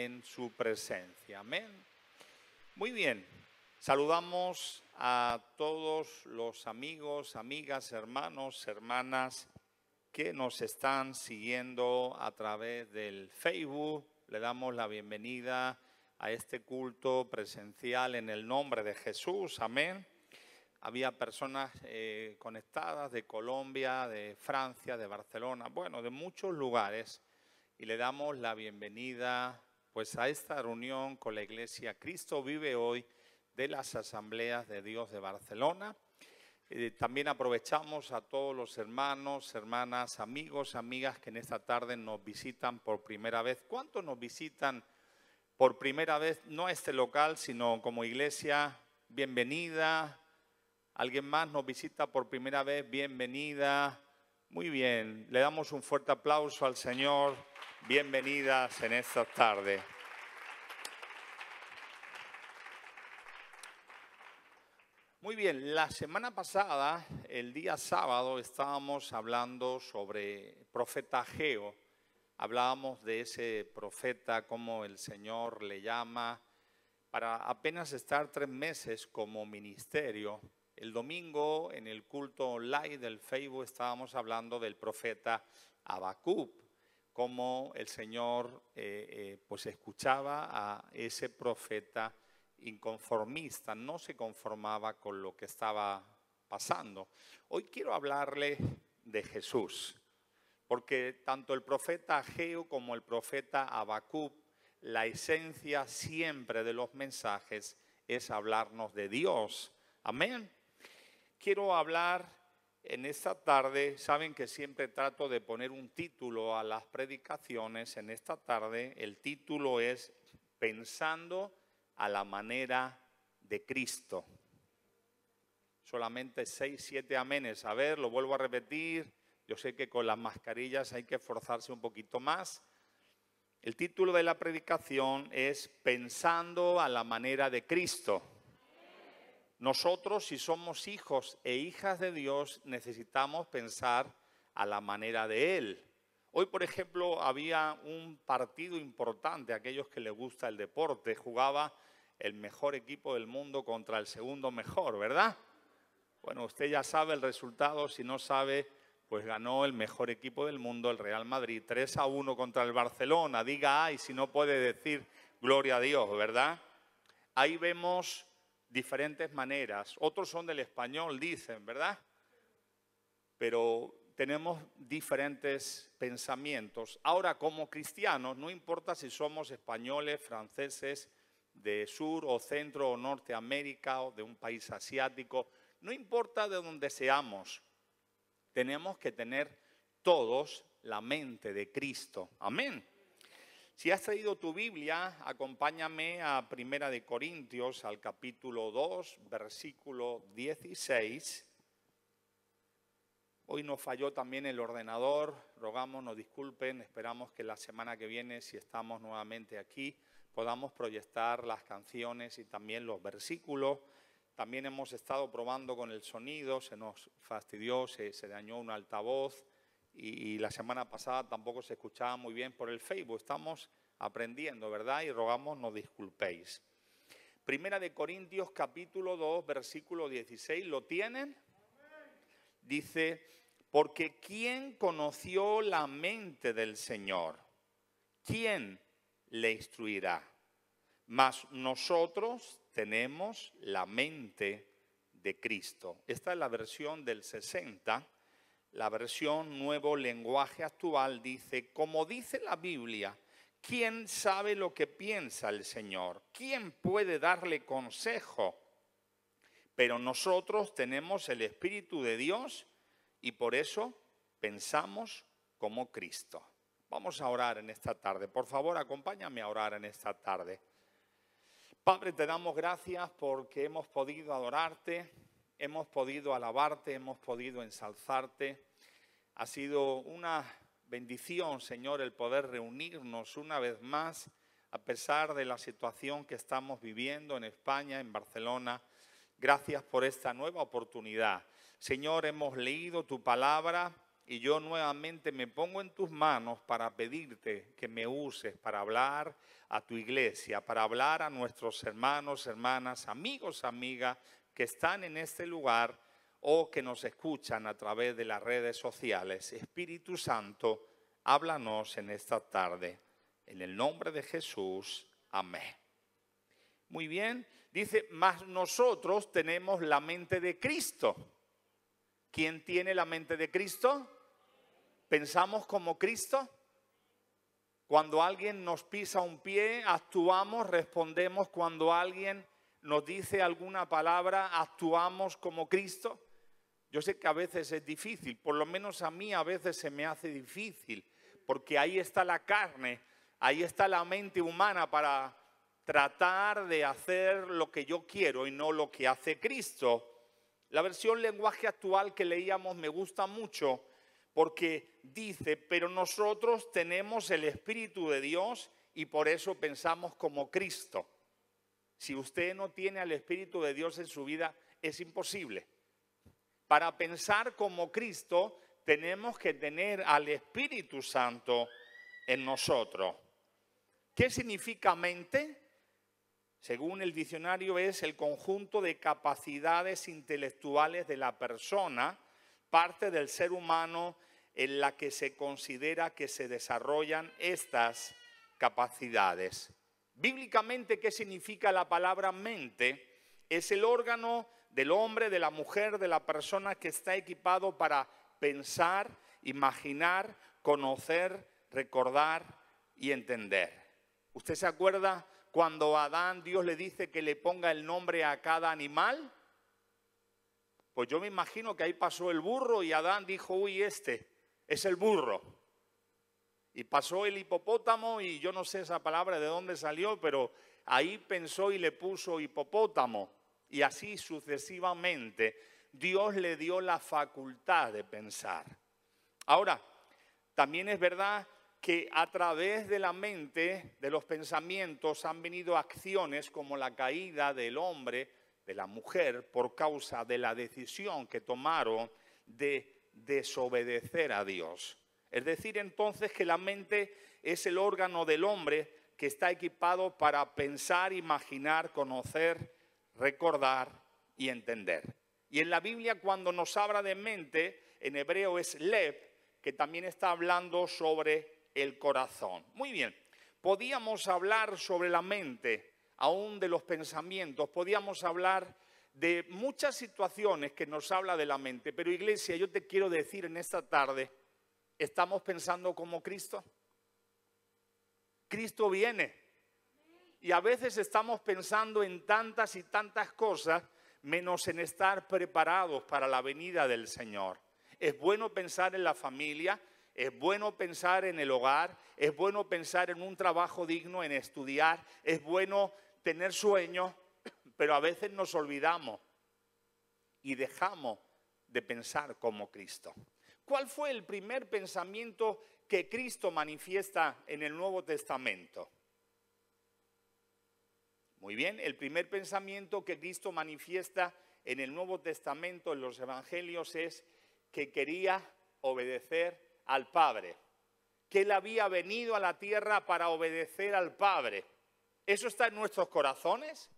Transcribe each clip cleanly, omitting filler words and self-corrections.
en su presencia. Amén. Muy bien. Saludamos a todos los amigos, amigas, hermanos, hermanas que nos están siguiendo a través del Facebook. Le damos la bienvenida a este culto presencial en el nombre de Jesús. Amén. Había personas conectadas de Colombia, de Francia, de Barcelona, bueno, de muchos lugares. Y le damos la bienvenida pues a esta reunión con la Iglesia Cristo Vive Hoy de las Asambleas de Dios de Barcelona. También aprovechamos a todos los hermanos, hermanas, amigos, amigas que en esta tarde nos visitan por primera vez. ¿Cuántos nos visitan por primera vez? No a este local, sino como iglesia. Bienvenida. ¿Alguien más nos visita por primera vez? Bienvenida. Muy bien. Le damos un fuerte aplauso al Señor. Bienvenidas en esta tarde. Muy bien, la semana pasada, el día sábado, estábamos hablando sobre profeta Ageo. Hablábamos de ese profeta, cómo el Señor le llama, para apenas estar 3 meses como ministerio. El domingo, en el culto online del Facebook, estábamos hablando del profeta Habacuc, cómo el Señor pues escuchaba a ese profeta inconformista, no se conformaba con lo que estaba pasando. Hoy quiero hablarle de Jesús, porque tanto el profeta Ageo como el profeta Habacuc, la esencia siempre de los mensajes es hablarnos de Dios. Amén. Quiero hablar en esta tarde, saben que siempre trato de poner un título a las predicaciones. En esta tarde el título es Pensando a la manera de Cristo. Solamente 6, 7 amenes. A ver, lo vuelvo a repetir. Yo sé que con las mascarillas hay que esforzarse un poquito más. El título de la predicación es Pensando a la manera de Cristo. Nosotros, si somos hijos e hijas de Dios, necesitamos pensar a la manera de Él. Hoy, por ejemplo, había un partido importante, a aquellos que les gusta el deporte, jugaba el mejor equipo del mundo contra el segundo mejor, ¿verdad? Bueno, usted ya sabe el resultado, si no sabe, pues ganó el mejor equipo del mundo, el Real Madrid, 3-1 contra el Barcelona. Diga ay, si no puede decir gloria a Dios, ¿verdad? Ahí vemos diferentes maneras. Otros son del español, dicen, ¿verdad? Pero tenemos diferentes pensamientos. Ahora, como cristianos, no importa si somos españoles, franceses, de Sur o Centro o Norteamérica o de un país asiático, no importa de dónde seamos, tenemos que tener todos la mente de Cristo. Amén. Si has traído tu Biblia, acompáñame a 1 de Corintios, al capítulo 2, versículo 16. Hoy nos falló también el ordenador, rogamos nos disculpen, esperamos que la semana que viene, si estamos nuevamente aquí, podamos proyectar las canciones y también los versículos. También hemos estado probando con el sonido, se nos fastidió, se dañó un altavoz. Y la semana pasada tampoco se escuchaba muy bien por el Facebook. Estamos aprendiendo, ¿verdad? Y rogamos nos disculpéis. 1 de Corintios capítulo 2, versículo 16. ¿Lo tienen? Dice, porque ¿quién conoció la mente del Señor? ¿Quién le instruirá? Mas nosotros tenemos la mente de Cristo. Esta es la versión del 60. La versión Nuevo Lenguaje Actual dice, como dice la Biblia, ¿quién sabe lo que piensa el Señor? ¿Quién puede darle consejo? Pero nosotros tenemos el Espíritu de Dios y por eso pensamos como Cristo. Vamos a orar en esta tarde. Por favor, acompáñame a orar en esta tarde. Padre, te damos gracias porque hemos podido adorarte, hemos podido alabarte, hemos podido ensalzarte. Ha sido una bendición, Señor, el poder reunirnos una vez más, a pesar de la situación que estamos viviendo en España, en Barcelona. Gracias por esta nueva oportunidad. Señor, hemos leído tu palabra, y yo nuevamente me pongo en tus manos para pedirte que me uses para hablar a tu iglesia, para hablar a nuestros hermanos, hermanas, amigos, amigas que están en este lugar o que nos escuchan a través de las redes sociales. Espíritu Santo, háblanos en esta tarde. En el nombre de Jesús, amén. Muy bien, dice, mas nosotros tenemos la mente de Cristo. ¿Quién tiene la mente de Cristo? ¿Pensamos como Cristo? Cuando alguien nos pisa un pie, actuamos, respondemos. Cuando alguien nos dice alguna palabra, actuamos como Cristo. Yo sé que a veces es difícil, por lo menos a mí a veces se me hace difícil, porque ahí está la carne, ahí está la mente humana para tratar de hacer lo que yo quiero y no lo que hace Cristo. La versión lenguaje actual que leíamos me gusta mucho porque dice, pero nosotros tenemos el Espíritu de Dios y por eso pensamos como Cristo. Si usted no tiene al Espíritu de Dios en su vida, es imposible. Para pensar como Cristo, tenemos que tener al Espíritu Santo en nosotros. ¿Qué significa mente? Según el diccionario, es el conjunto de capacidades intelectuales de la persona, parte del ser humano en la que se considera que se desarrollan estas capacidades. Bíblicamente, ¿qué significa la palabra mente? Es el órgano del hombre, de la mujer, de la persona que está equipado para pensar, imaginar, conocer, recordar y entender. ¿Usted se acuerda cuando a Adán Dios le dice que le ponga el nombre a cada animal? Pues yo me imagino que ahí pasó el burro y Adán dijo, uy, este es el burro. Y pasó el hipopótamo y yo no sé esa palabra de dónde salió, pero ahí pensó y le puso hipopótamo. Y así sucesivamente Dios le dio la facultad de pensar. Ahora, también es verdad que a través de la mente, de los pensamientos, han venido acciones como la caída del hombre, de la mujer, por causa de la decisión que tomaron de desobedecer a Dios. Es decir, entonces, que la mente es el órgano del hombre que está equipado para pensar, imaginar, conocer, recordar y entender. Y en la Biblia, cuando nos habla de mente, en hebreo es lev, que también está hablando sobre el corazón. Muy bien, podíamos hablar sobre la mente, aún de los pensamientos, podíamos hablar de muchas situaciones que nos habla de la mente, pero iglesia, yo te quiero decir en esta tarde, ¿estamos pensando como Cristo? Cristo viene y a veces estamos pensando en tantas y tantas cosas menos en estar preparados para la venida del Señor. Es bueno pensar en la familia, es bueno pensar en el hogar, es bueno pensar en un trabajo digno, en estudiar, es bueno tener sueños, pero a veces nos olvidamos y dejamos de pensar como Cristo. ¿Cuál fue el primer pensamiento que Cristo manifiesta en el Nuevo Testamento? Muy bien, el primer pensamiento que Cristo manifiesta en el Nuevo Testamento, en los Evangelios, es que quería obedecer al Padre, que Él había venido a la tierra para obedecer al Padre. ¿Eso está en nuestros corazones?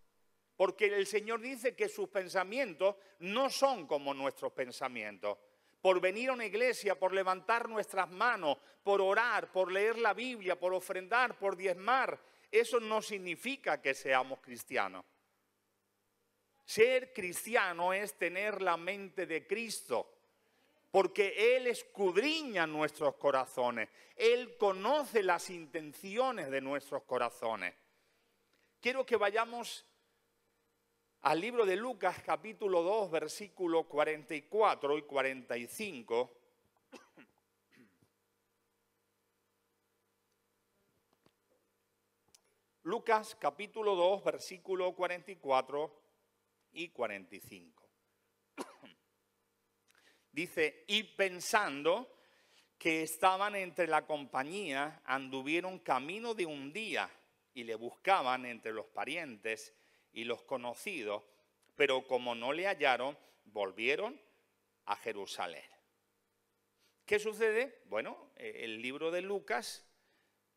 Porque el Señor dice que sus pensamientos no son como nuestros pensamientos. Por venir a una iglesia, por levantar nuestras manos, por orar, por leer la Biblia, por ofrendar, por diezmar, eso no significa que seamos cristianos. Ser cristiano es tener la mente de Cristo, porque Él escudriña nuestros corazones. Él conoce las intenciones de nuestros corazones. Quiero que vayamos al libro de Lucas, capítulo 2, versículos 44 y 45. Lucas, capítulo 2, versículos 44 y 45. Dice, y pensando que estaban entre la compañía, anduvieron camino de un día y le buscaban entre los parientes y los conocidos, pero como no le hallaron, volvieron a Jerusalén. ¿Qué sucede? Bueno, el libro de Lucas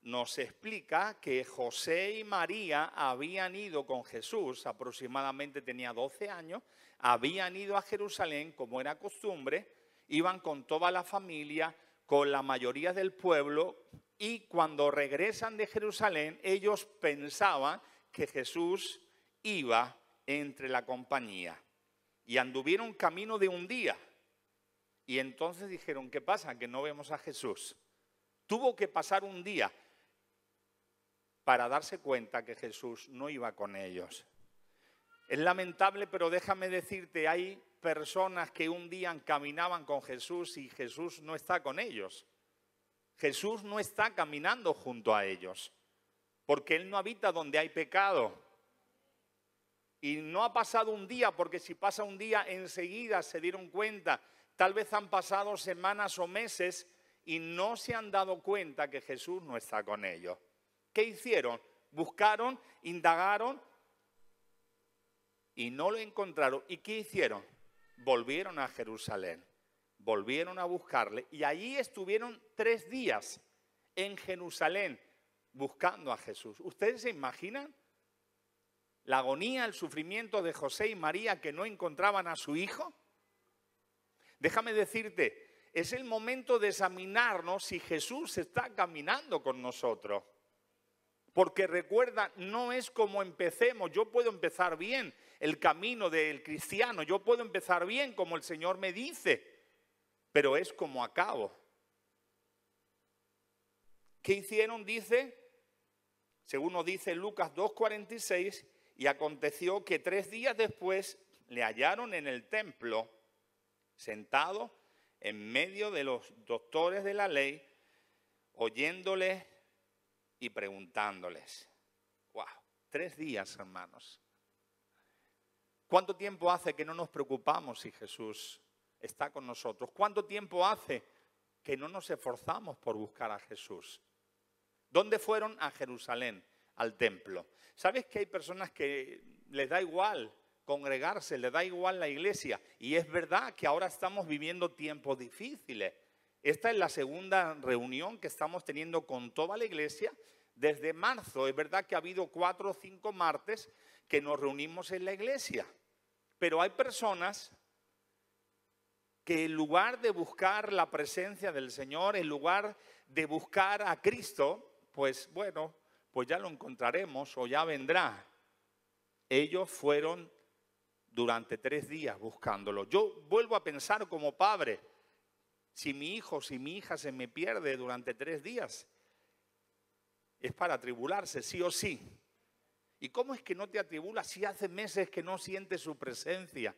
nos explica que José y María habían ido con Jesús, aproximadamente tenía 12 años, habían ido a Jerusalén, como era costumbre, iban con toda la familia, con la mayoría del pueblo, y cuando regresan de Jerusalén, ellos pensaban que Jesús iba entre la compañía. Y anduvieron camino de un día. Y entonces dijeron, ¿qué pasa? Que no vemos a Jesús. Tuvo que pasar un día para darse cuenta que Jesús no iba con ellos. Es lamentable, pero déjame decirte, hay personas que un día caminaban con Jesús y Jesús no está con ellos. Jesús no está caminando junto a ellos, porque Él no habita donde hay pecado. Y no ha pasado un día, porque si pasa un día enseguida se dieron cuenta. Tal vez han pasado semanas o meses y no se han dado cuenta que Jesús no está con ellos. ¿Qué hicieron? Buscaron, indagaron y no lo encontraron. ¿Y qué hicieron? Volvieron a Jerusalén, volvieron a buscarle y allí estuvieron 3 días en Jerusalén buscando a Jesús. ¿Ustedes se imaginan la agonía, el sufrimiento de José y María que no encontraban a su hijo? Déjame decirte, es el momento de examinarnos si Jesús está caminando con nosotros. Porque recuerda, no es como empecemos. Yo puedo empezar bien el camino del cristiano. Yo puedo empezar bien como el Señor me dice. Pero es como acabo. ¿Qué hicieron? Dice, según nos dice Lucas 2:46, y aconteció que 3 días después le hallaron en el templo, sentado en medio de los doctores de la ley, oyéndoles y preguntándoles. ¡Wow! 3 días, hermanos. ¿Cuánto tiempo hace que no nos preocupamos si Jesús está con nosotros? ¿Cuánto tiempo hace que no nos esforzamos por buscar a Jesús? ¿Dónde fueron? A Jerusalén, al templo. ¿Sabes que hay personas que les da igual congregarse, les da igual la iglesia? Y es verdad que ahora estamos viviendo tiempos difíciles. Esta es la segunda reunión que estamos teniendo con toda la iglesia desde marzo. Es verdad que ha habido 4 o 5 martes que nos reunimos en la iglesia. Pero hay personas que en lugar de buscar la presencia del Señor, en lugar de buscar a Cristo, pues bueno, pues ya lo encontraremos o ya vendrá. Ellos fueron durante 3 días buscándolo. Yo vuelvo a pensar como padre, si mi hijo, si mi hija se me pierde durante 3 días, es para atribularse, sí o sí. ¿Y cómo es que no te atribulas si hace meses que no sientes su presencia?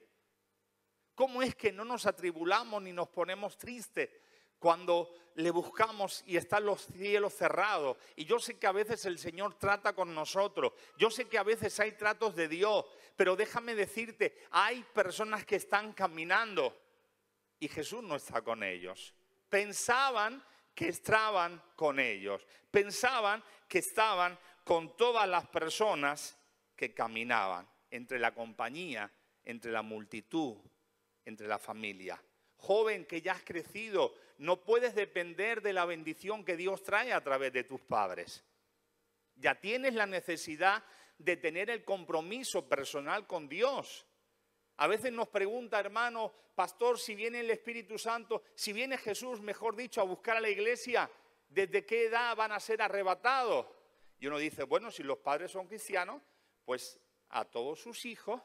¿Cómo es que no nos atribulamos ni nos ponemos tristes cuando le buscamos y están los cielos cerrados? Y yo sé que a veces el Señor trata con nosotros. Yo sé que a veces hay tratos de Dios. Pero déjame decirte, hay personas que están caminando y Jesús no está con ellos. Pensaban que estaban con ellos. Pensaban que estaban con todas las personas que caminaban entre la compañía, entre la multitud, entre la familia. Joven que ya has crecido, no puedes depender de la bendición que Dios trae a través de tus padres. Ya tienes la necesidad de tener el compromiso personal con Dios. A veces nos pregunta, hermano, pastor, si viene el Espíritu Santo, si viene Jesús, mejor dicho, a buscar a la iglesia, ¿desde qué edad van a ser arrebatados? Y uno dice, bueno, si los padres son cristianos, pues a todos sus hijos,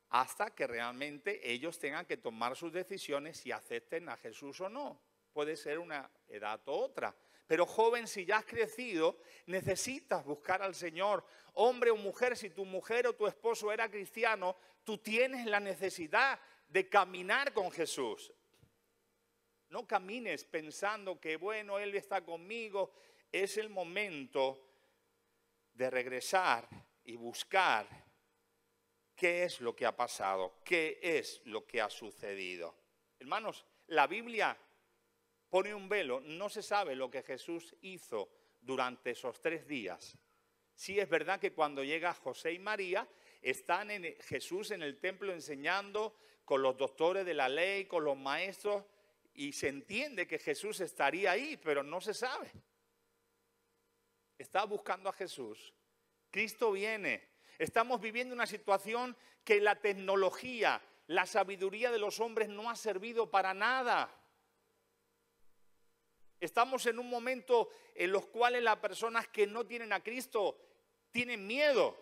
hasta que realmente ellos tengan que tomar sus decisiones si acepten a Jesús o no. Puede ser una edad u otra. Pero joven, si ya has crecido, necesitas buscar al Señor. Hombre o mujer, si tu mujer o tu esposo era cristiano, tú tienes la necesidad de caminar con Jesús. No camines pensando que, bueno, Él está conmigo. Es el momento de regresar y buscar qué es lo que ha pasado, qué es lo que ha sucedido. Hermanos, la Biblia pone un velo, no se sabe lo que Jesús hizo durante esos 3 días. Sí es verdad que cuando llega José y María, están Jesús en el templo enseñando con los doctores de la ley, con los maestros, y se entiende que Jesús estaría ahí, pero no se sabe. Está buscando a Jesús. Cristo viene. Estamos viviendo una situación que la tecnología, la sabiduría de los hombres no ha servido para nada. Estamos en un momento en los cuales las personas que no tienen a Cristo tienen miedo.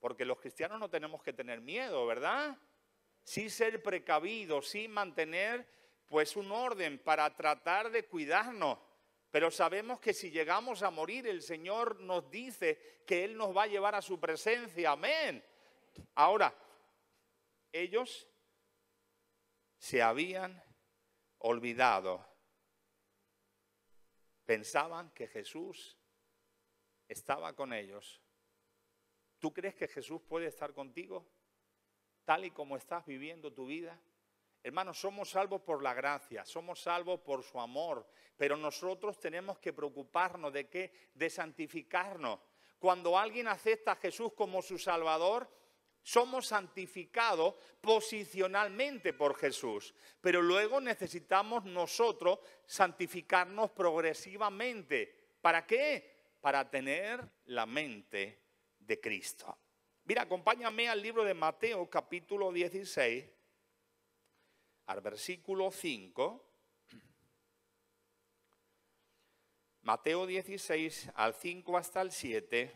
Porque los cristianos no tenemos que tener miedo, ¿verdad? Sí ser precavidos, sí mantener pues un orden para tratar de cuidarnos. Pero sabemos que si llegamos a morir, el Señor nos dice que Él nos va a llevar a su presencia. Amén. Ahora, ellos se habían olvidado. Pensaban que Jesús estaba con ellos. ¿Tú crees que Jesús puede estar contigo tal y como estás viviendo tu vida? Hermanos, somos salvos por la gracia, somos salvos por su amor, pero nosotros tenemos que preocuparnos ¿de qué? De santificarnos. Cuando alguien acepta a Jesús como su Salvador, somos santificados posicionalmente por Jesús, pero luego necesitamos nosotros santificarnos progresivamente. ¿Para qué? Para tener la mente de Cristo. Mira, acompáñame al libro de Mateo capítulo 16, al versículo 5. Mateo 16, al 5 hasta el 7.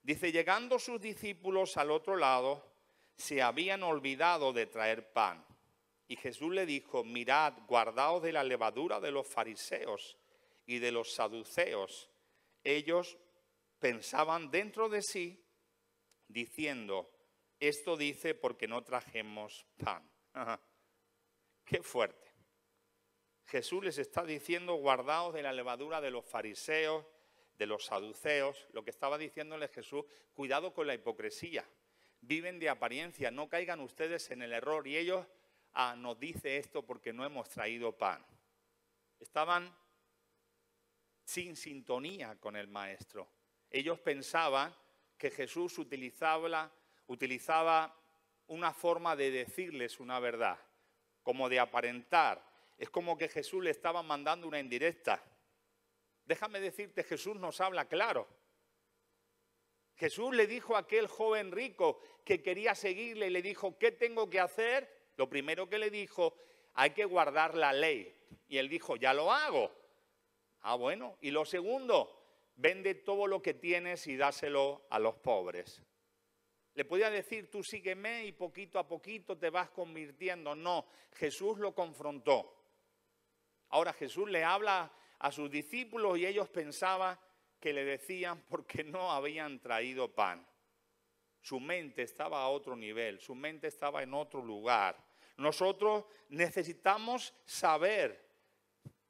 Dice, llegando sus discípulos al otro lado, se habían olvidado de traer pan. Y Jesús le dijo, mirad, guardaos de la levadura de los fariseos y de los saduceos. Ellos pensaban dentro de sí, diciendo, esto dice porque no trajimos pan. Qué fuerte. Jesús les está diciendo, guardaos de la levadura de los fariseos, de los saduceos. Lo que estaba diciéndole Jesús, cuidado con la hipocresía. Viven de apariencia, no caigan ustedes en el error. Y ellos, nos dice esto porque no hemos traído pan. Estaban sin sintonía con el Maestro. Ellos pensaban que Jesús utilizaba una forma de decirles una verdad, como de aparentar. Es como que Jesús le estaba mandando una indirecta. Déjame decirte, Jesús nos habla claro. Jesús le dijo a aquel joven rico que quería seguirle y le dijo, ¿qué tengo que hacer? Lo primero que le dijo, hay que guardar la ley. Y él dijo, ya lo hago. Ah, bueno. Y lo segundo, vende todo lo que tienes y dáselo a los pobres. Le podía decir, tú sígueme y poquito a poquito te vas convirtiendo. No, Jesús lo confrontó. Ahora Jesús le habla a sus discípulos y ellos pensaban que le decían porque no habían traído pan. Su mente estaba a otro nivel, su mente estaba en otro lugar. Nosotros necesitamos saber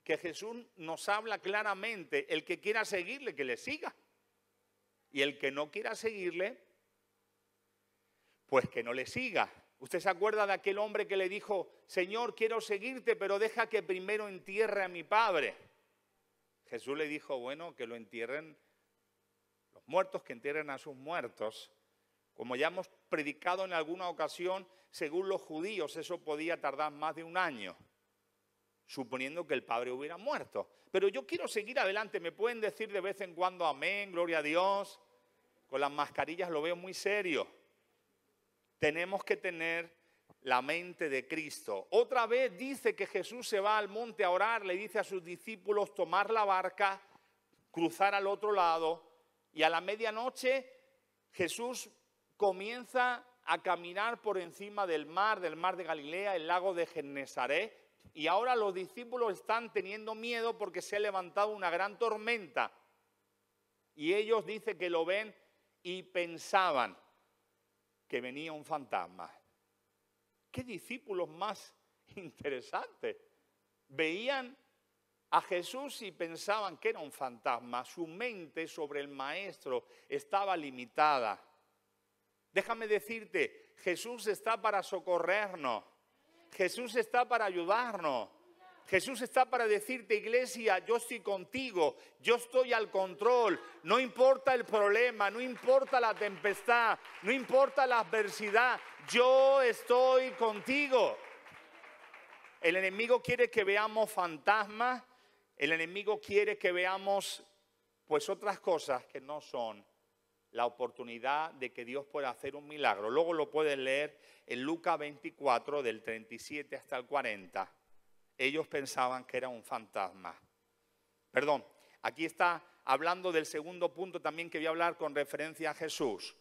que Jesús nos habla claramente. El que quiera seguirle, que le siga. Y el que no quiera seguirle, pues que no le siga. ¿Usted se acuerda de aquel hombre que le dijo, Señor, quiero seguirte, pero deja que primero entierre a mi padre? Jesús le dijo, bueno, que lo entierren los muertos, que entierren a sus muertos. Como ya hemos predicado en alguna ocasión, según los judíos, eso podía tardar más de un año, suponiendo que el padre hubiera muerto. Pero yo quiero seguir adelante. ¿Me pueden decir de vez en cuando amén, gloria a Dios? Con las mascarillas lo veo muy serio. Tenemos que tener la mente de Cristo. Otra vez dice que Jesús se va al monte a orar, le dice a sus discípulos tomar la barca, cruzar al otro lado, y a la medianoche Jesús comienza a caminar por encima del mar de Galilea, el lago de Genesaret, y ahora los discípulos están teniendo miedo porque se ha levantado una gran tormenta. Y ellos dicen que lo ven y pensaban que venía un fantasma. ¿Qué discípulos más interesantes? Veían a Jesús y pensaban que era un fantasma. Su mente sobre el Maestro estaba limitada. Déjame decirte, Jesús está para socorrernos. Jesús está para ayudarnos. Jesús está para decirte, iglesia, yo estoy contigo, yo estoy al control. No importa el problema, no importa la tempestad, no importa la adversidad, yo estoy contigo. El enemigo quiere que veamos fantasmas, el enemigo quiere que veamos pues otras cosas que no son la oportunidad de que Dios pueda hacer un milagro. Luego lo puedes leer en Lucas 24, del 37 hasta el 40. Ellos pensaban que era un fantasma. Perdón, aquí está hablando del segundo punto también que voy a hablar con referencia a Jesús.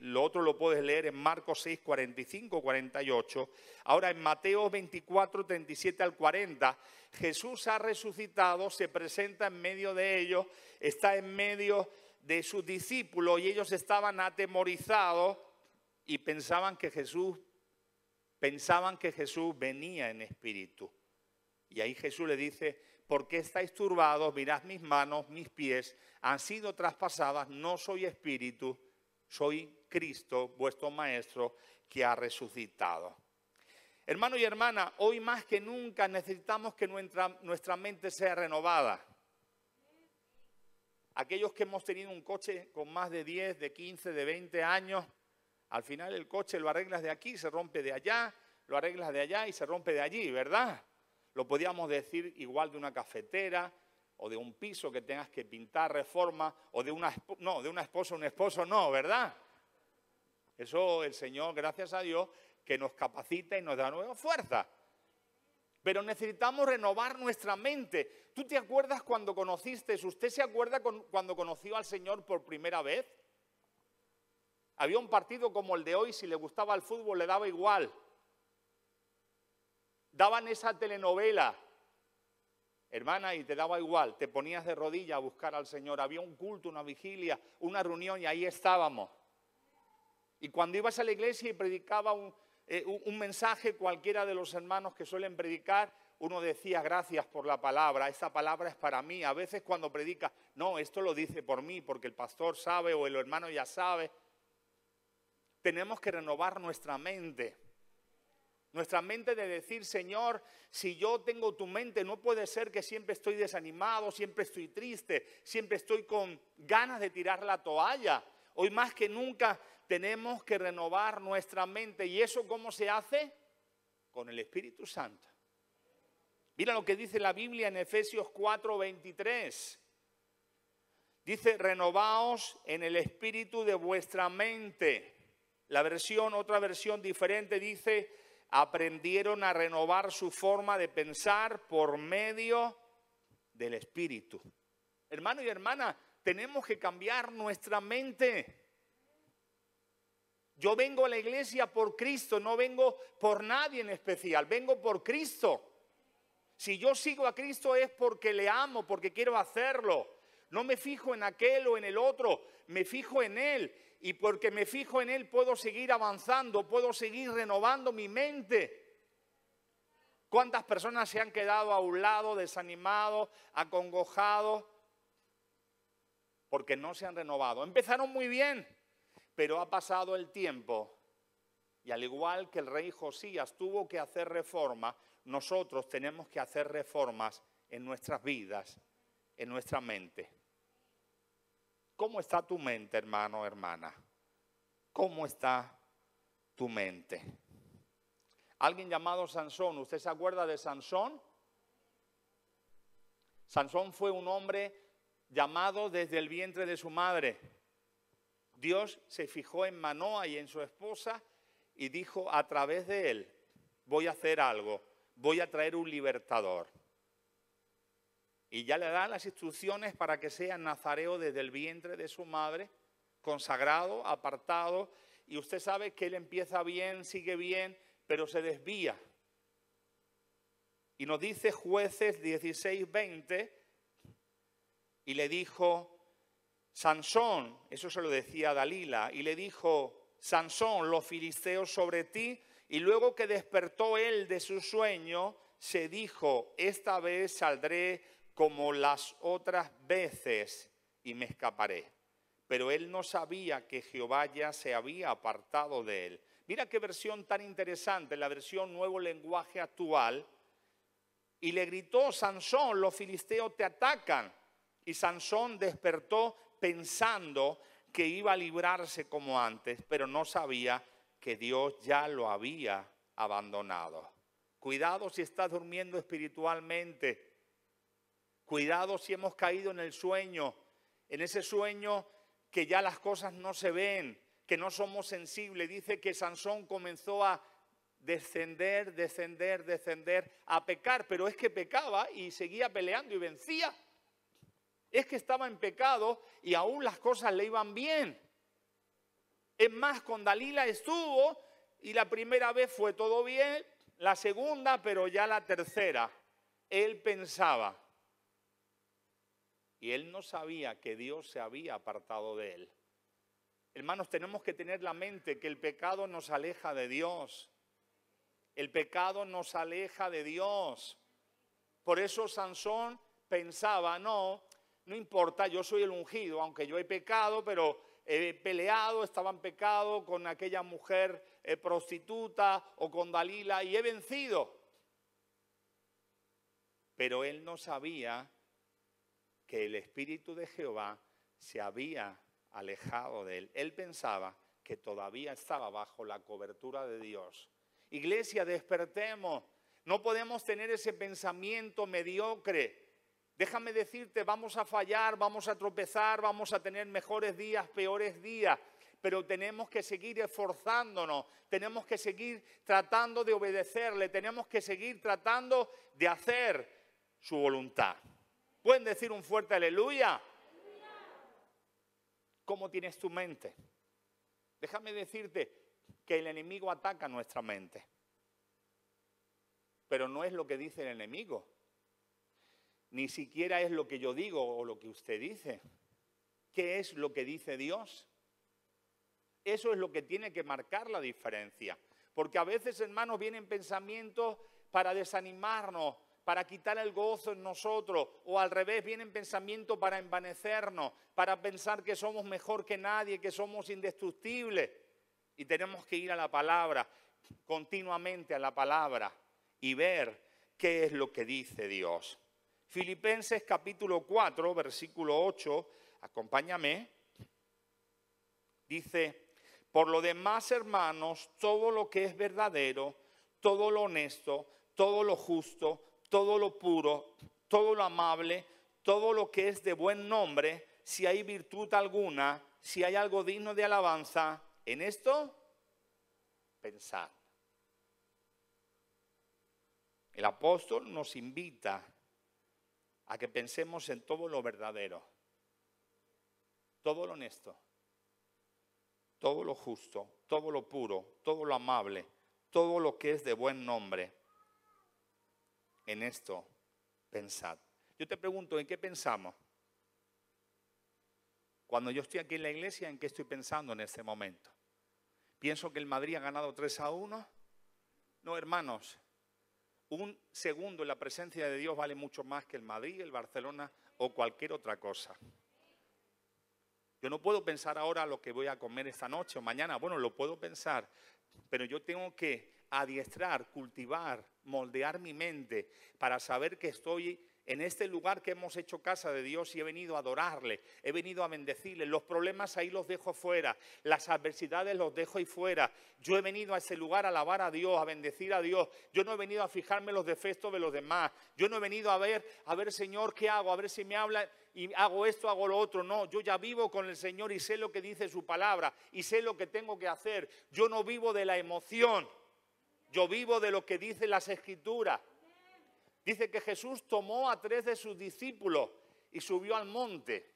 Lo otro lo puedes leer en Marcos 6, 45, 48. Ahora en Mateo 24, 37 al 40, Jesús ha resucitado, se presenta en medio de ellos, está en medio de sus discípulos y ellos estaban atemorizados y pensaban que Jesús venía en espíritu. Y ahí Jesús le dice: ¿por qué estáis turbados? Mirad mis manos, mis pies han sido traspasadas, no soy espíritu, soy Cristo, vuestro Maestro, que ha resucitado. Hermano y hermana, hoy más que nunca necesitamos que nuestra mente sea renovada. Aquellos que hemos tenido un coche con más de 10, de 15, de 20 años, al final el coche lo arreglas de aquí, se rompe de allá, lo arreglas de allá y se rompe de allí, ¿verdad? Lo podríamos decir igual de una cafetera o de un piso que tengas que pintar, reforma, o de una esposa, un esposo no, ¿verdad? Eso el Señor, gracias a Dios, que nos capacita y nos da nueva fuerza. Pero necesitamos renovar nuestra mente. ¿Tú te acuerdas cuando usted se acuerda cuando conoció al Señor por primera vez? Había un partido como el de hoy, si le gustaba el fútbol le daba igual. Daban esa telenovela, hermana, y te daba igual. Te ponías de rodillas a buscar al Señor. Había un culto, una vigilia, una reunión y ahí estábamos. Y cuando ibas a la iglesia y predicaba un mensaje, cualquiera de los hermanos que suelen predicar, uno decía: gracias por la palabra, esta palabra es para mí. A veces cuando predica, no, esto lo dice por mí, porque el pastor sabe o el hermano ya sabe. Tenemos que renovar nuestra mente. Nuestra mente de decir: Señor, si yo tengo tu mente, no puede ser que siempre estoy desanimado, siempre estoy triste, siempre estoy con ganas de tirar la toalla. Hoy más que nunca tenemos que renovar nuestra mente. ¿Y eso cómo se hace? Con el Espíritu Santo. Mira lo que dice la Biblia en Efesios 4, 23. Dice: renovaos en el espíritu de vuestra mente. Otra versión diferente dice: aprendieron a renovar su forma de pensar por medio del Espíritu. Hermano y hermana, tenemos que cambiar nuestra mente. Yo vengo a la iglesia por Cristo, no vengo por nadie en especial, vengo por Cristo. Si yo sigo a Cristo es porque le amo, porque quiero hacerlo. No me fijo en aquel o en el otro, me fijo en Él. Y porque me fijo en Él puedo seguir avanzando, puedo seguir renovando mi mente. ¿Cuántas personas se han quedado a un lado, desanimados, acongojados? Porque no se han renovado. Empezaron muy bien, pero ha pasado el tiempo. Y al igual que el rey Josías tuvo que hacer reformas, nosotros tenemos que hacer reformas en nuestras vidas, en nuestra mente. ¿Cómo está tu mente, hermano, hermana? ¿Cómo está tu mente? Alguien llamado Sansón, ¿usted se acuerda de Sansón? Sansón fue un hombre llamado desde el vientre de su madre. Dios se fijó en Manoa y en su esposa y dijo: a través de él voy a hacer algo, voy a traer un libertador. Y ya le da las instrucciones para que sea nazareo desde el vientre de su madre, consagrado, apartado. Y usted sabe que él empieza bien, sigue bien, pero se desvía. Y nos dice Jueces 16, 20, y le dijo: Sansón, eso se lo decía a Dalila, y le dijo: Sansón, los filisteos sobre ti. Y luego que despertó él de su sueño, se dijo: esta vez saldré como las otras veces y me escaparé. Pero él no sabía que Jehová ya se había apartado de él. Mira qué versión tan interesante, la versión Nuevo Lenguaje Actual. Y le gritó: Sansón, los filisteos te atacan. Y Sansón despertó pensando que iba a librarse como antes, pero no sabía que Dios ya lo había abandonado. Cuidado si estás durmiendo espiritualmente. Cuidado si hemos caído en el sueño, en ese sueño que ya las cosas no se ven, que no somos sensibles. Dice que Sansón comenzó a descender, a pecar, pero es que pecaba y seguía peleando y vencía. Es que estaba en pecado y aún las cosas le iban bien. Es más, con Dalila estuvo y la primera vez fue todo bien, la segunda, pero ya la tercera, él pensaba. Y él no sabía que Dios se había apartado de él. Hermanos, tenemos que tener la mente que el pecado nos aleja de Dios. El pecado nos aleja de Dios. Por eso Sansón pensaba, no importa, yo soy el ungido, aunque yo he pecado, pero he peleado, estaba en pecado con aquella mujer prostituta o con Dalila y he vencido. Pero él no sabía que el Espíritu de Jehová se había alejado de él. Él pensaba que todavía estaba bajo la cobertura de Dios. Iglesia, despertemos. No podemos tener ese pensamiento mediocre. Déjame decirte, vamos a fallar, vamos a tropezar, vamos a tener mejores días, peores días. Pero tenemos que seguir esforzándonos, tenemos que seguir tratando de obedecerle, tenemos que seguir tratando de hacer su voluntad. ¿Pueden decir un fuerte aleluya? ¿Cómo tienes tu mente? Déjame decirte que el enemigo ataca nuestra mente. Pero no es lo que dice el enemigo. Ni siquiera es lo que yo digo o lo que usted dice. ¿Qué es lo que dice Dios? Eso es lo que tiene que marcar la diferencia. Porque a veces, hermanos, vienen pensamientos para desanimarnos, para quitar el gozo en nosotros, o al revés, vienen pensamientos para envanecernos, para pensar que somos mejor que nadie, que somos indestructibles. Y tenemos que ir a la palabra, continuamente a la palabra, y ver qué es lo que dice Dios. Filipenses capítulo 4, versículo 8, acompáñame, dice: por lo demás, hermanos, todo lo que es verdadero, todo lo honesto, todo lo justo, todo lo puro, todo lo amable, todo lo que es de buen nombre, si hay virtud alguna, si hay algo digno de alabanza, en esto pensad. El apóstol nos invita a que pensemos en todo lo verdadero, todo lo honesto, todo lo justo, todo lo puro, todo lo amable, todo lo que es de buen nombre. En esto pensad. Yo te pregunto, ¿en qué pensamos? Cuando yo estoy aquí en la iglesia, ¿en qué estoy pensando en este momento? ¿Pienso que el Madrid ha ganado 3-1? No, hermanos. Un segundo en la presencia de Dios vale mucho más que el Madrid, el Barcelona o cualquier otra cosa. Yo no puedo pensar ahora lo que voy a comer esta noche o mañana. Bueno, lo puedo pensar, pero yo tengo que adiestrar, cultivar, moldear mi mente para saber que estoy en este lugar que hemos hecho casa de Dios y he venido a adorarle, he venido a bendecirle. Los problemas ahí los dejo fuera, las adversidades los dejo ahí fuera. Yo he venido a ese lugar a alabar a Dios, a bendecir a Dios. Yo no he venido a fijarme los defectos de los demás. Yo no he venido a ver, Señor, ¿qué hago? A ver si me habla y hago esto, hago lo otro. No, yo ya vivo con el Señor y sé lo que dice su palabra y sé lo que tengo que hacer. Yo no vivo de la emoción, yo vivo de lo que dicen las Escrituras. Dice que Jesús tomó a 3 de sus discípulos y subió al monte.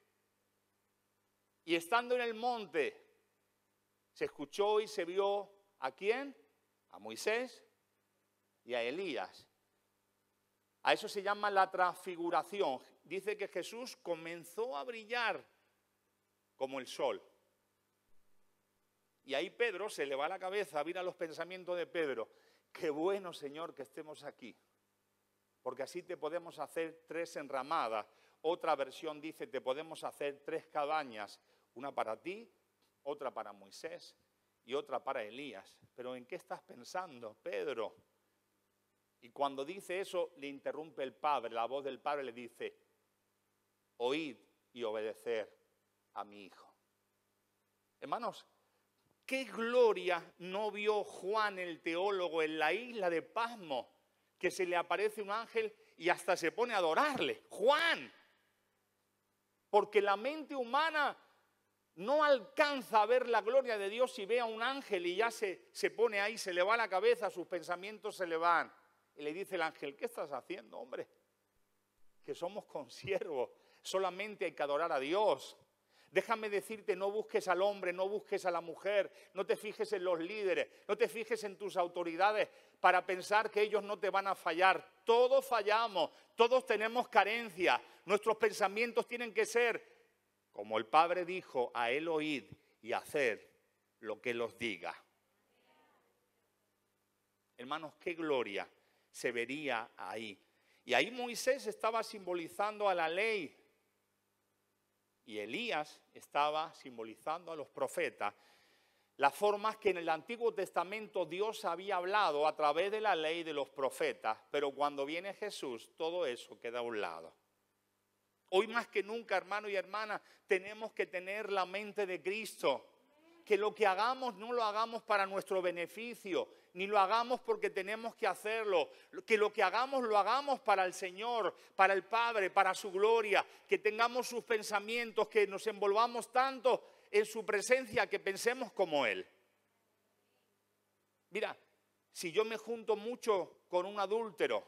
Y estando en el monte, se escuchó y se vio ¿a quién? A Moisés y a Elías. A eso se llama la transfiguración. Dice que Jesús comenzó a brillar como el sol. Y ahí Pedro se le va la cabeza, mira los pensamientos de Pedro. Qué bueno, Señor, que estemos aquí. Porque así te podemos hacer 3 enramadas. Otra versión dice, te podemos hacer 3 cabañas. Una para ti, otra para Moisés y otra para Elías. Pero ¿en qué estás pensando, Pedro? Y cuando dice eso, le interrumpe el Padre. La voz del Padre le dice, oíd y obedecer a mi Hijo. Hermanos, ¿qué gloria no vio Juan el teólogo en la isla de Pasmo? que se le aparece un ángel y hasta se pone a adorarle. Juan, porque la mente humana no alcanza a ver la gloria de Dios y ve a un ángel y ya se pone ahí, se le va la cabeza, sus pensamientos se le van. Y le dice el ángel, ¿qué estás haciendo, hombre? Que somos consiervos, solamente hay que adorar a Dios. Déjame decirte, no busques al hombre, no busques a la mujer, no te fijes en los líderes, no te fijes en tus autoridades para pensar que ellos no te van a fallar. Todos fallamos, todos tenemos carencias. Nuestros pensamientos tienen que ser, como el Padre dijo, a Él oíd y hacer lo que Él os diga. Hermanos, qué gloria se vería ahí. Y ahí Moisés estaba simbolizando a la ley. Y Elías estaba simbolizando a los profetas, las formas que en el Antiguo Testamento Dios había hablado a través de la ley de los profetas, pero cuando viene Jesús, todo eso queda a un lado. Hoy más que nunca, hermano y hermana, tenemos que tener la mente de Cristo. Que lo que hagamos no lo hagamos para nuestro beneficio, ni lo hagamos porque tenemos que hacerlo. Que lo que hagamos lo hagamos para el Señor, para el Padre, para su gloria. Que tengamos sus pensamientos, que nos envolvamos tanto en su presencia que pensemos como Él. Mira, si yo me junto mucho con un adúltero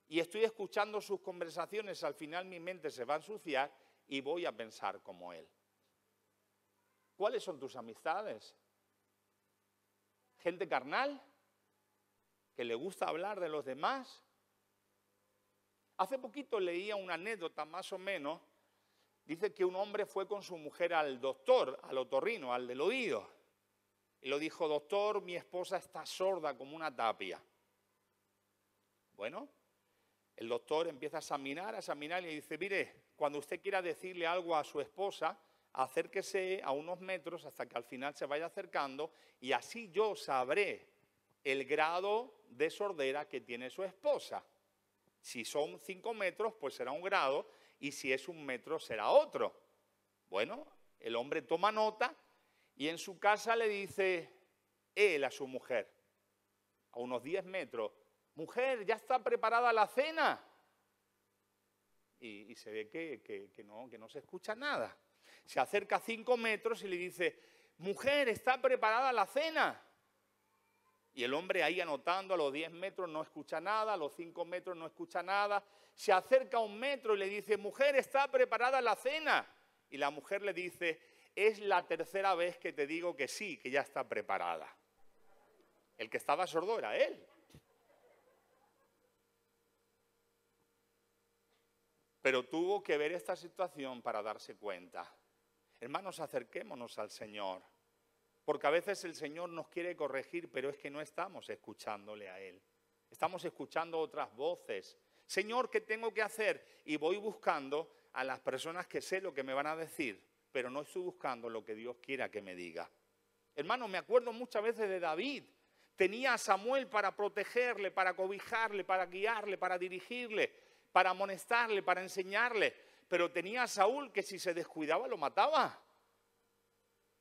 y estoy escuchando sus conversaciones, al final mi mente se va a ensuciar y voy a pensar como él. ¿Cuáles son tus amistades? ¿Gente carnal? ¿Que le gusta hablar de los demás? Hace poquito leía una anécdota más o menos. Dice que un hombre fue con su mujer al doctor, al otorrino, al del oído. Y le dijo, doctor, mi esposa está sorda como una tapia. Bueno, el doctor empieza a examinar y le dice, mire, cuando usted quiera decirle algo a su esposa, acérquese a unos metros hasta que al final se vaya acercando y así yo sabré el grado de sordera que tiene su esposa. Si son 5 metros, pues será un grado, y si es 1 metro, será otro. Bueno, el hombre toma nota y en su casa le dice él a su mujer, a unos 10 metros, mujer, ya está preparada la cena. Y se ve que no se escucha nada. Se acerca a 5 metros y le dice, mujer, está preparada la cena. Y el hombre ahí anotando, a los 10 metros no escucha nada, a los 5 metros no escucha nada. Se acerca a 1 metro y le dice, mujer, está preparada la cena. Y la mujer le dice, es la 3ª vez que te digo que sí, que ya está preparada. El que estaba sordo era él. Pero tuvo que ver esta situación para darse cuenta. Hermanos, acerquémonos al Señor. Porque a veces el Señor nos quiere corregir, pero es que no estamos escuchándole a Él. Estamos escuchando otras voces. Señor, ¿qué tengo que hacer? Y voy buscando a las personas que sé lo que me van a decir, pero no estoy buscando lo que Dios quiera que me diga. Hermano, me acuerdo muchas veces de David. Tenía a Samuel para protegerle, para cobijarle, para guiarle, para dirigirle, para amonestarle, para enseñarle. Pero tenía a Saúl que si se descuidaba lo mataba.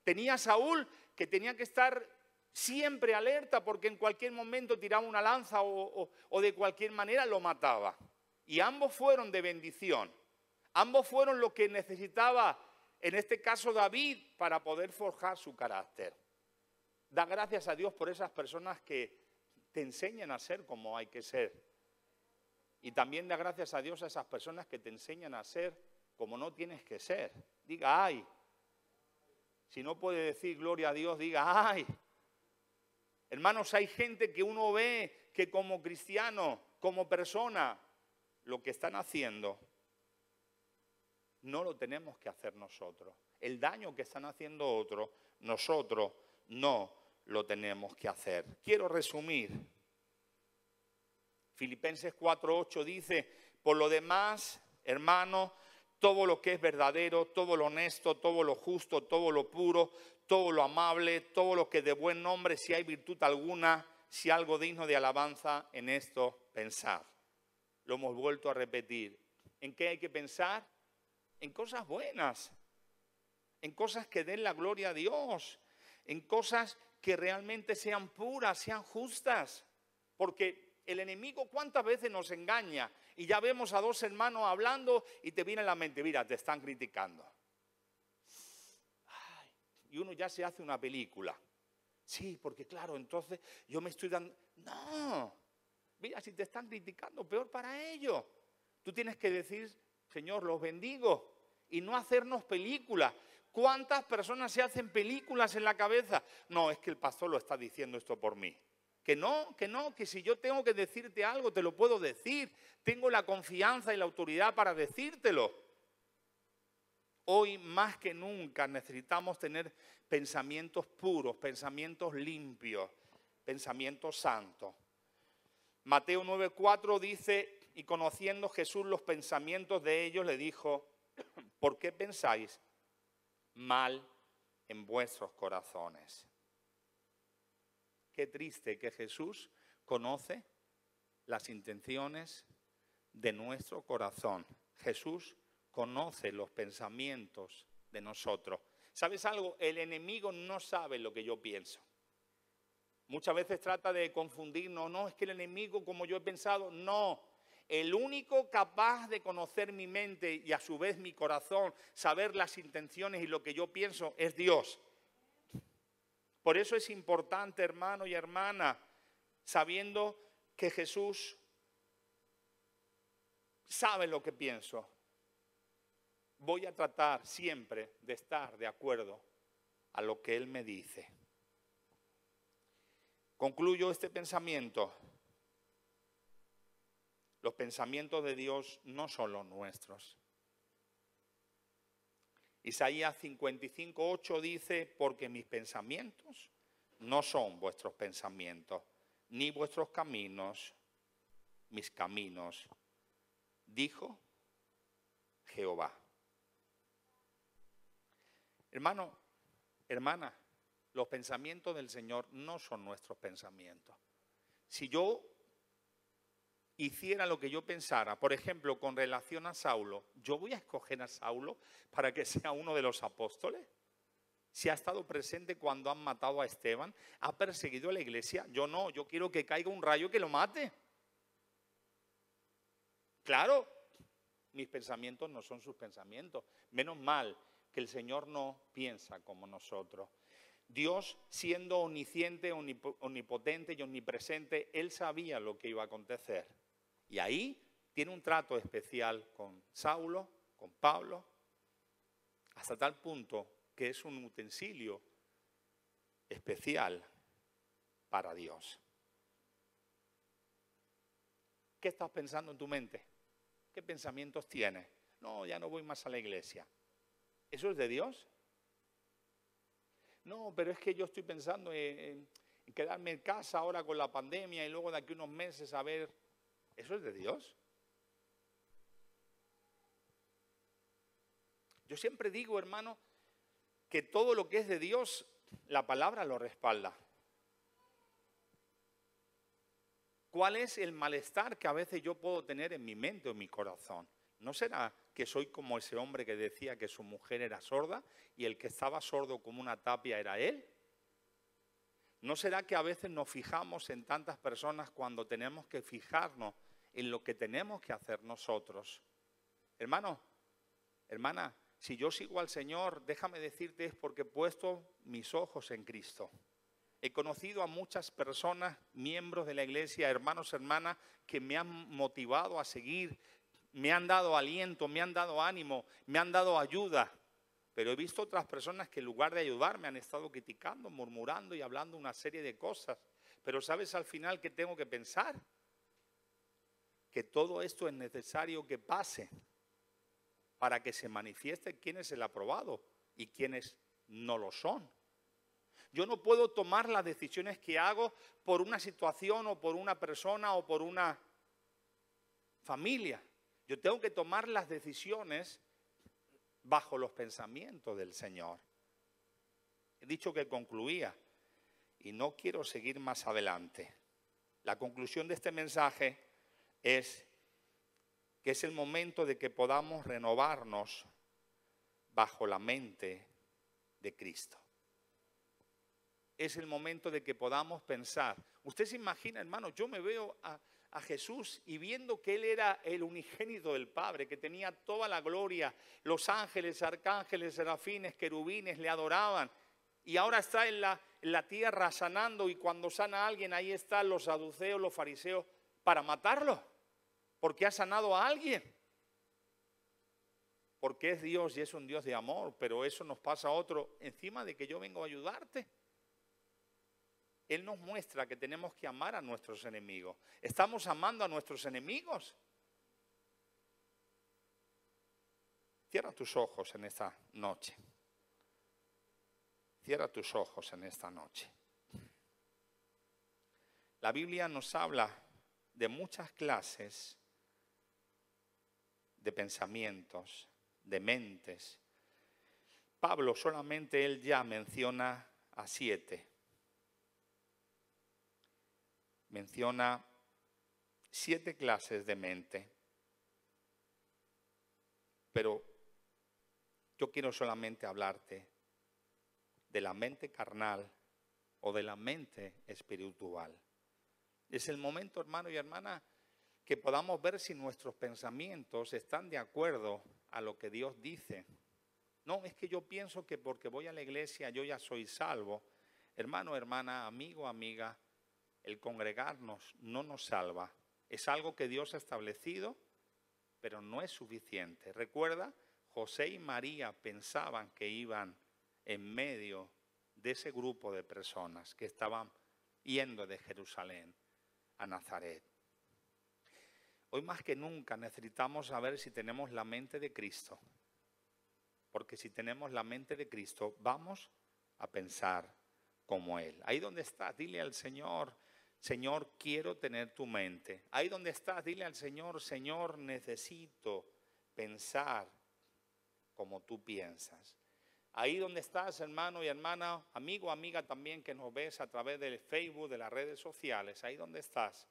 Tenía a Saúl que tenía que estar siempre alerta porque en cualquier momento tiraba una lanza o de cualquier manera lo mataba. Y ambos fueron de bendición. Ambos fueron lo que necesitaba, en este caso David, para poder forjar su carácter. Da gracias a Dios por esas personas que te enseñan a ser como hay que ser. Y también da gracias a Dios a esas personas que te enseñan a ser como no tienes que ser. Diga, ay. Si no puede decir gloria a Dios, diga, ay. Hermanos, hay gente que uno ve que como cristiano, como persona, lo que están haciendo, no lo tenemos que hacer nosotros. El daño que están haciendo otros, nosotros no lo tenemos que hacer. Quiero resumir. Filipenses 4:8 dice, por lo demás, hermanos, todo lo que es verdadero, todo lo honesto, todo lo justo, todo lo puro, todo lo amable, todo lo que de buen nombre, si hay virtud alguna, si algo digno de alabanza, en esto pensad. Lo hemos vuelto a repetir. ¿En qué hay que pensar? En cosas buenas, en cosas que den la gloria a Dios, en cosas que realmente sean puras, sean justas. Porque El enemigo cuántas veces nos engaña y ya vemos a dos hermanos hablando y te viene a la mente, mira, te están criticando. Ay, y uno ya se hace una película. Sí, porque claro, entonces yo me estoy dando... No, mira, si te están criticando, peor para ellos. Tú tienes que decir, Señor, los bendigo y no hacernos películas. ¿Cuántas personas se hacen películas en la cabeza? No, es que el pastor lo está diciendo esto por mí. Que no, que si yo tengo que decirte algo, te lo puedo decir. Tengo la confianza y la autoridad para decírtelo. Hoy más que nunca necesitamos tener pensamientos puros, pensamientos limpios, pensamientos santos. Mateo 9:4 dice, y conociendo Jesús los pensamientos de ellos, le dijo, ¿por qué pensáis mal en vuestros corazones? Qué triste que Jesús conoce las intenciones de nuestro corazón. Jesús conoce los pensamientos de nosotros. ¿Sabes algo? El enemigo no sabe lo que yo pienso. Muchas veces trata de confundirnos. No, es que el enemigo, como yo he pensado, no. El único capaz de conocer mi mente y a su vez mi corazón, saber las intenciones y lo que yo pienso, es Dios. Por eso es importante, hermano y hermana, sabiendo que Jesús sabe lo que pienso. Voy a tratar siempre de estar de acuerdo a lo que Él me dice. Concluyo este pensamiento. Los pensamientos de Dios no son los nuestros. Isaías 55:8 dice, porque mis pensamientos no son vuestros pensamientos, ni vuestros caminos, mis caminos, dijo Jehová. Hermano, hermana, los pensamientos del Señor no son nuestros pensamientos. Si yo hiciera lo que yo pensara, por ejemplo, con relación a Saulo, ¿yo voy a escoger a Saulo para que sea uno de los apóstoles? Si ha estado presente cuando han matado a Esteban, ha perseguido a la iglesia, yo no, yo quiero que caiga un rayo que lo mate. Claro, mis pensamientos no son sus pensamientos. Menos mal que el Señor no piensa como nosotros. Dios, siendo omnisciente, omnipotente y omnipresente, Él sabía lo que iba a acontecer. Y ahí tiene un trato especial con Saulo, con Pablo, hasta tal punto que es un utensilio especial para Dios. ¿Qué estás pensando en tu mente? ¿Qué pensamientos tienes? No, ya no voy más a la iglesia. ¿Eso es de Dios? No, pero es que yo estoy pensando en quedarme en casa ahora con la pandemia y luego de aquí unos meses a ver. ¿Eso es de Dios? Yo siempre digo, hermano, que todo lo que es de Dios, la palabra lo respalda. ¿Cuál es el malestar que a veces yo puedo tener en mi mente o en mi corazón? ¿No será que soy como ese hombre que decía que su mujer era sorda y el que estaba sordo como una tapia era él? ¿No será que a veces nos fijamos en tantas personas cuando tenemos que fijarnos en lo que tenemos que hacer nosotros? Hermano, hermana, si yo sigo al Señor, déjame decirte, es porque he puesto mis ojos en Cristo. He conocido a muchas personas, miembros de la iglesia, hermanos, hermanas, que me han motivado a seguir, me han dado aliento, me han dado ánimo, me han dado ayuda. Pero he visto otras personas que en lugar de ayudarme han estado criticando, murmurando y hablando una serie de cosas. Pero ¿sabes al final qué tengo que pensar? Que todo esto es necesario que pase para que se manifieste quién es el aprobado y quiénes no lo son. Yo no puedo tomar las decisiones que hago por una situación o por una persona o por una familia. Yo tengo que tomar las decisiones bajo los pensamientos del Señor. He dicho que concluía y no quiero seguir más adelante. La conclusión de este mensaje es que es el momento de que podamos renovarnos bajo la mente de Cristo. Es el momento de que podamos pensar. Usted se imagina, hermano, yo me veo a Jesús y viendo que Él era el unigénito del Padre, que tenía toda la gloria, los ángeles, arcángeles, serafines, querubines le adoraban, y ahora está en la tierra sanando, y cuando sana a alguien, ahí están los saduceos, los fariseos, para matarlo, porque ha sanado a alguien. Porque es Dios y es un Dios de amor, pero eso nos pasa a otro, encima de que yo vengo a ayudarte. Él nos muestra que tenemos que amar a nuestros enemigos. ¿Estamos amando a nuestros enemigos? Cierra tus ojos en esta noche. Cierra tus ojos en esta noche. La Biblia nos habla de muchas clases de pensamientos, de mentes. Pablo solamente él ya menciona a 7. Menciona 7 clases de mente. Pero yo quiero solamente hablarte de la mente carnal o de la mente espiritual. Es el momento, hermano y hermana, que podamos ver si nuestros pensamientos están de acuerdo a lo que Dios dice. No, es que yo pienso que porque voy a la iglesia yo ya soy salvo. Hermano, hermana, amigo, amiga, el congregarnos no nos salva. Es algo que Dios ha establecido, pero no es suficiente. Recuerda, José y María pensaban que iban en medio de ese grupo de personas que estaban yendo de Jerusalén a Nazaret. Hoy más que nunca necesitamos saber si tenemos la mente de Cristo. Porque si tenemos la mente de Cristo, vamos a pensar como Él. Ahí donde estás, dile al Señor, Señor, quiero tener tu mente. Ahí donde estás, dile al Señor, Señor, necesito pensar como tú piensas. Ahí donde estás, hermano y hermana, amigo, amiga también que nos ves a través del Facebook, de las redes sociales, ahí donde estás,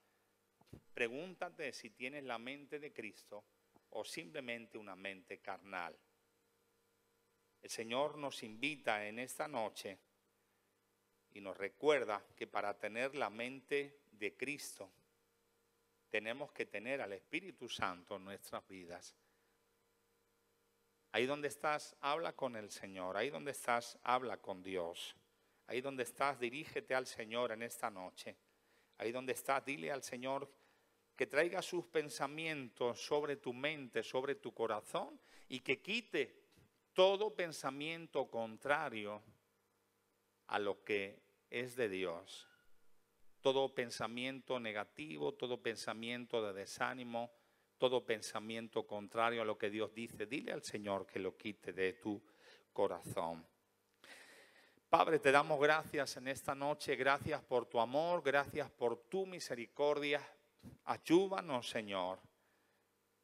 pregúntate si tienes la mente de Cristo o simplemente una mente carnal. El Señor nos invita en esta noche y nos recuerda que para tener la mente de Cristo tenemos que tener al Espíritu Santo en nuestras vidas. Ahí donde estás, habla con el Señor. Ahí donde estás, habla con Dios. Ahí donde estás, dirígete al Señor en esta noche. Ahí donde estás, dile al Señor que traiga sus pensamientos sobre tu mente, sobre tu corazón, y que quite todo pensamiento contrario a lo que es de Dios. Todo pensamiento negativo, todo pensamiento de desánimo, todo pensamiento contrario a lo que Dios dice, dile al Señor que lo quite de tu corazón. Padre, te damos gracias en esta noche, gracias por tu amor, gracias por tu misericordia. Ayúdanos, Señor,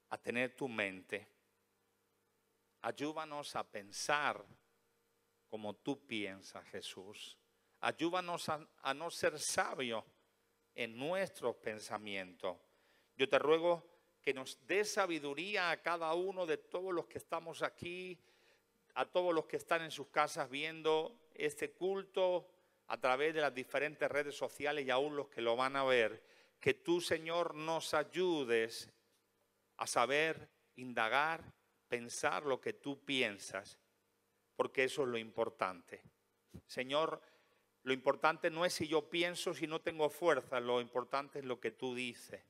a tener tu mente. Ayúdanos a pensar como tú piensas, Jesús. Ayúdanos a no ser sabios en nuestros pensamientos. Yo te ruego que nos dé sabiduría a cada uno de todos los que estamos aquí, a todos los que están en sus casas viendo este culto a través de las diferentes redes sociales y aún los que lo van a ver. Que tú, Señor, nos ayudes a saber, indagar, pensar lo que tú piensas, porque eso es lo importante. Señor, lo importante no es si yo pienso, si no tengo fuerza, lo importante es lo que tú dices.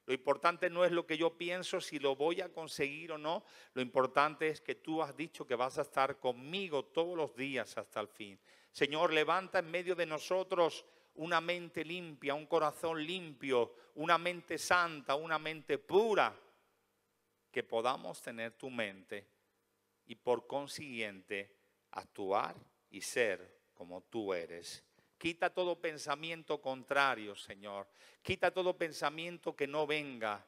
Lo importante no es lo que yo pienso, si lo voy a conseguir o no. Lo importante es que tú has dicho que vas a estar conmigo todos los días hasta el fin. Señor, levanta en medio de nosotros una mente limpia, un corazón limpio, una mente santa, una mente pura. Que podamos tener tu mente y por consiguiente actuar y ser como tú eres. Quita todo pensamiento contrario, Señor. Quita todo pensamiento que no venga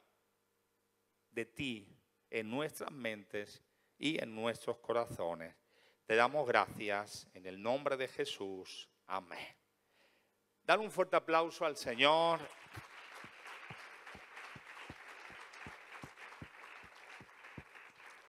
de ti en nuestras mentes y en nuestros corazones. Te damos gracias en el nombre de Jesús. Amén. Dar un fuerte aplauso al Señor.